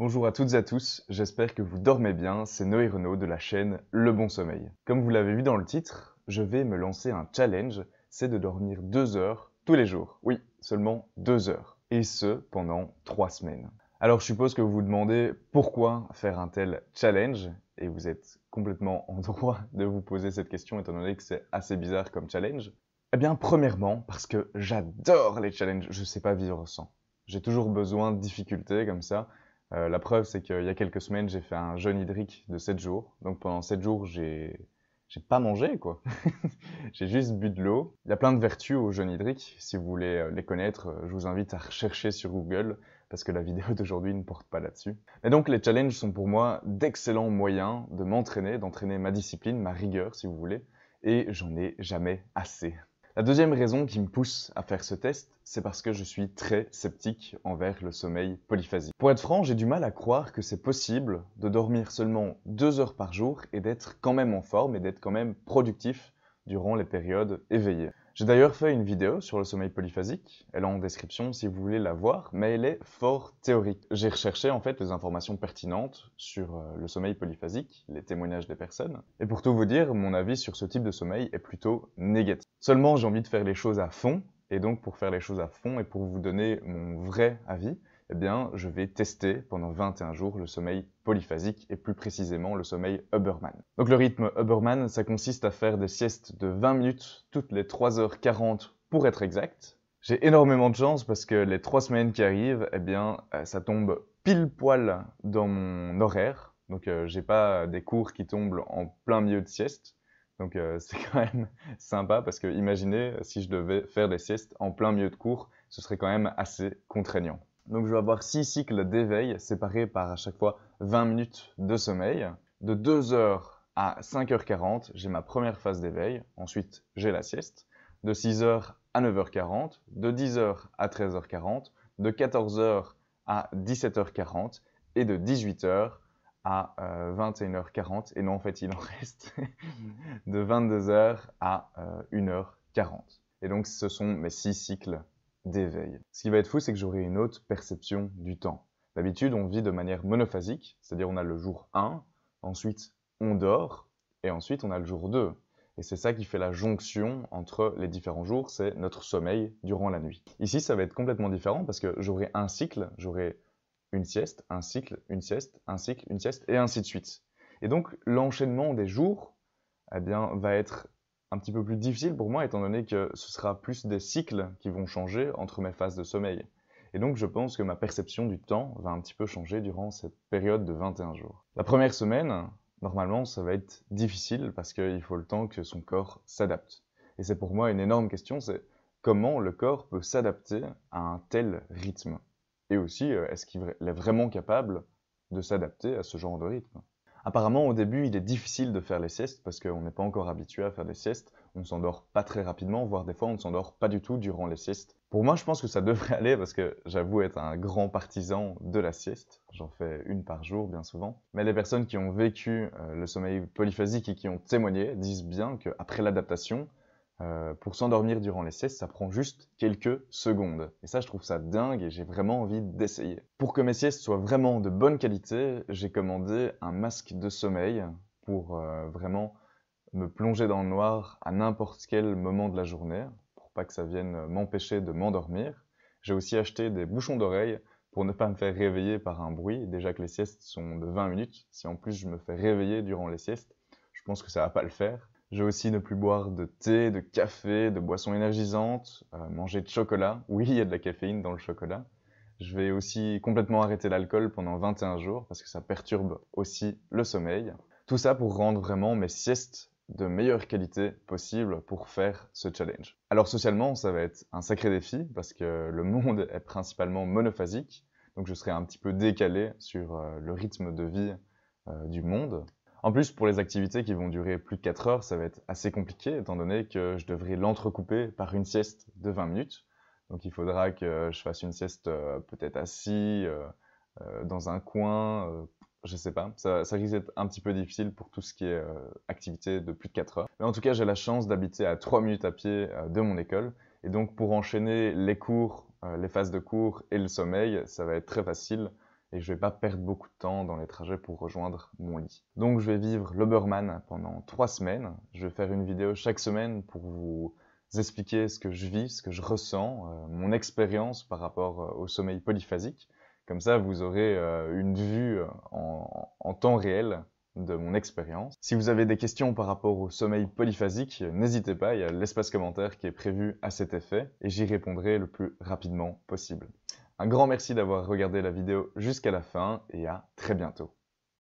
Bonjour à toutes et à tous, j'espère que vous dormez bien, c'est Noé Renaud de la chaîne Le Bon Sommeil. Comme vous l'avez vu dans le titre, je vais me lancer un challenge, c'est de dormir 2 heures tous les jours. Oui, seulement 2 heures. Et ce, pendant 3 semaines. Alors je suppose que vous vous demandez pourquoi faire un tel challenge, et vous êtes complètement en droit de vous poser cette question étant donné que c'est assez bizarre comme challenge. Eh bien, premièrement, parce que j'adore les challenges, je sais pas vivre sans. J'ai toujours besoin de difficultés comme ça. La preuve, c'est qu'il y a quelques semaines, j'ai fait un jeûne hydrique de 7 jours. Donc pendant 7 jours, j'ai pas mangé, quoi. J'ai juste bu de l'eau. Il y a plein de vertus au jeûne hydrique. Si vous voulez les connaître, je vous invite à rechercher sur Google, parce que la vidéo d'aujourd'hui ne porte pas là-dessus. Mais donc les challenges sont pour moi d'excellents moyens de m'entraîner, d'entraîner ma discipline, ma rigueur, si vous voulez. Et j'en ai jamais assez. La deuxième raison qui me pousse à faire ce test, c'est parce que je suis très sceptique envers le sommeil polyphasique. Pour être franc, j'ai du mal à croire que c'est possible de dormir seulement 2 heures par jour et d'être quand même en forme et d'être quand même productif durant les périodes éveillées. J'ai d'ailleurs fait une vidéo sur le sommeil polyphasique, elle est en description si vous voulez la voir, mais elle est fort théorique. J'ai recherché en fait les informations pertinentes sur le sommeil polyphasique, les témoignages des personnes, et pour tout vous dire, mon avis sur ce type de sommeil est plutôt négatif. Seulement j'ai envie de faire les choses à fond, et donc pour faire les choses à fond et pour vous donner mon vrai avis, eh bien, je vais tester pendant 21 jours le sommeil polyphasique et plus précisément le sommeil Huberman. Donc le rythme Huberman, ça consiste à faire des siestes de 20 minutes toutes les 3h40 pour être exact. J'ai énormément de chance parce que les 3 semaines qui arrivent, eh bien, ça tombe pile poil dans mon horaire. Donc j'ai pas des cours qui tombent en plein milieu de sieste. Donc c'est quand même sympa parce que imaginez si je devais faire des siestes en plein milieu de cours, ce serait quand même assez contraignant. Donc je vais avoir 6 cycles d'éveil séparés par à chaque fois 20 minutes de sommeil. De 2h à 5h40, j'ai ma première phase d'éveil. Ensuite, j'ai la sieste. De 6h à 9h40, de 10h à 13h40, de 14h à 17h40 et de 18h à 21h40. Et non, en fait, il en reste de 22h à 1h40. Et donc, ce sont mes 6 cycles d'éveil. Ce qui va être fou, c'est que j'aurai une autre perception du temps. D'habitude, on vit de manière monophasique, c'est-à-dire on a le jour 1, ensuite on dort, et ensuite on a le jour 2. Et c'est ça qui fait la jonction entre les différents jours, c'est notre sommeil durant la nuit. Ici, ça va être complètement différent parce que j'aurai un cycle, j'aurai une sieste, un cycle, une sieste, un cycle, une sieste, et ainsi de suite. Et donc, l'enchaînement des jours, eh bien, va être un petit peu plus difficile pour moi, étant donné que ce sera plus des cycles qui vont changer entre mes phases de sommeil. Et donc, je pense que ma perception du temps va un petit peu changer durant cette période de 21 jours. La première semaine, normalement, ça va être difficile parce qu'il faut le temps que son corps s'adapte. Et c'est pour moi une énorme question, c'est comment le corps peut s'adapter à un tel rythme? Et aussi, est-ce qu'il est vraiment capable de s'adapter à ce genre de rythme? Apparemment, au début, il est difficile de faire les siestes parce qu'on n'est pas encore habitué à faire des siestes. On s'endort pas très rapidement, voire des fois, on ne s'endort pas du tout durant les siestes. Pour moi, je pense que ça devrait aller parce que j'avoue être un grand partisan de la sieste. J'en fais une par jour, bien souvent. Mais les personnes qui ont vécu le sommeil polyphasique et qui ont témoigné disent bien qu'après l'adaptation, pour s'endormir durant les siestes, ça prend juste quelques secondes. Et ça, je trouve ça dingue et j'ai vraiment envie d'essayer. Pour que mes siestes soient vraiment de bonne qualité, j'ai commandé un masque de sommeil pour vraiment me plonger dans le noir à n'importe quel moment de la journée, pour pas que ça vienne m'empêcher de m'endormir. J'ai aussi acheté des bouchons d'oreilles pour ne pas me faire réveiller par un bruit. Déjà que les siestes sont de 20 minutes, si en plus je me fais réveiller durant les siestes, je pense que ça va pas le faire. Je vais aussi ne plus boire de thé, de café, de boissons énergisantes, manger de chocolat. Oui, il y a de la caféine dans le chocolat. Je vais aussi complètement arrêter l'alcool pendant 21 jours parce que ça perturbe aussi le sommeil. Tout ça pour rendre vraiment mes siestes de meilleure qualité possible pour faire ce challenge. Alors socialement, ça va être un sacré défi parce que le monde est principalement monophasique, donc je serai un petit peu décalé sur le rythme de vie du monde. En plus, pour les activités qui vont durer plus de 4 heures, ça va être assez compliqué, étant donné que je devrais l'entrecouper par une sieste de 20 minutes. Donc il faudra que je fasse une sieste peut-être assis, dans un coin, je sais pas. Ça risque d'être un petit peu difficile pour tout ce qui est activité de plus de 4 heures. Mais en tout cas, j'ai la chance d'habiter à 3 minutes à pied de mon école. Et donc pour enchaîner les cours, les phases de cours et le sommeil, ça va être très facile. et je vais pas perdre beaucoup de temps dans les trajets pour rejoindre mon lit. Donc je vais vivre l'Oberman pendant 3 semaines. Je vais faire une vidéo chaque semaine pour vous expliquer ce que je vis, ce que je ressens, mon expérience par rapport au sommeil polyphasique. Comme ça, vous aurez une vue en temps réel de mon expérience. Si vous avez des questions par rapport au sommeil polyphasique, n'hésitez pas, il y a l'espace commentaire qui est prévu à cet effet et j'y répondrai le plus rapidement possible. Un grand merci d'avoir regardé la vidéo jusqu'à la fin et à très bientôt.